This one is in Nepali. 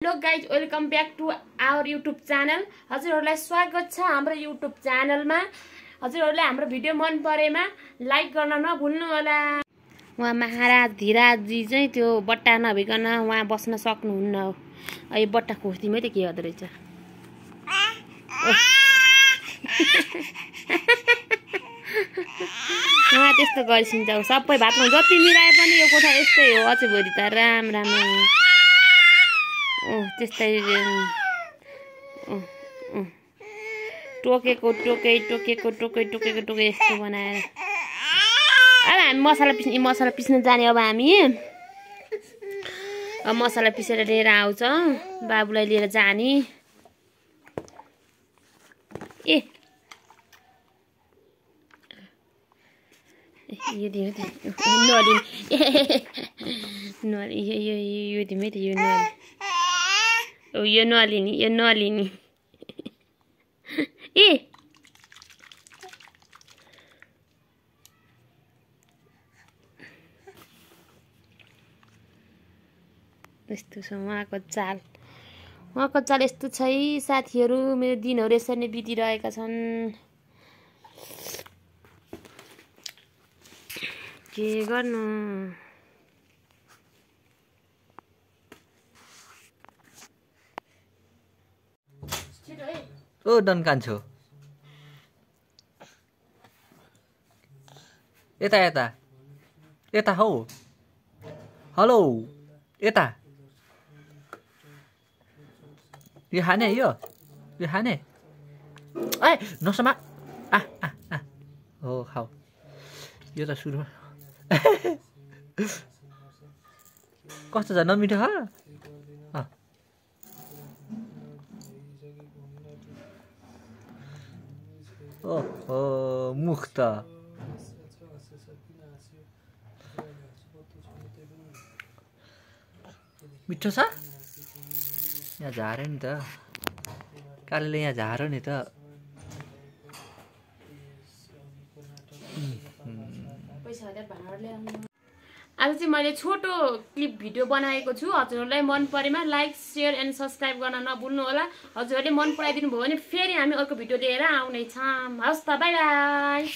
Hello guys, welcome back to our YouTube channel. हजुरहरूलाई स्वागत छ हाम्रो युट्युब च्यानलमा। हजुरहरूले हाम्रो भिडियो मन परेमा लाइक गर्न नभुल्नु होला। उहाँ महाराज धीराजी चाहिँ त्यो बट्टा नभिकन उहाँ बस्न सक्नुहुन्न हो। यो बट्टा खोस्दिमै त के हुँदो रहेछ। उहाँ त्यस्तो गरिसिन्छ। सबै भातमा जति मिलाए पनि यो कोठा यस्तै हो। अझै भोलि त राम राम त्यस्तै टोकेको टोकै यस्तो बनाएर अब हामी मसला पिस्न जाने। अब हामी मसला पिसेर लिएर आउँछ, बाबुलाई लिएर जाने। यो दिनु त यो दिमै त यो नलिने यस्तो छ उहाँको चाल यस्तो छ है साथीहरू। मेरो दिनहरू यसरी नै बितिरहेका छन्। के गर्नु। ओ डन्कान्छो यता हौ। हेलो यता यो खाने यो खाने ए नसमा हो खाऊ। यो त सुरुमा कस्तो छ नमिठो ह। ओहो मुख त मिठो छ। यहाँ झार्यो नि त कालीले, यहाँ झार्यो नि त। आज चाहिँ मैले छोटो क्लिप भिडियो बनाएको छु। हजुरहरूलाई मन परेमा लाइक सेयर एन्ड सब्सक्राइब गर्न नभुल्नु होला। हजुरहरूले मन पराइदिनु भयो भने फेरि हामी अर्को भिडियो लिएर आउनेछौँ। हस् त, बाई बाई।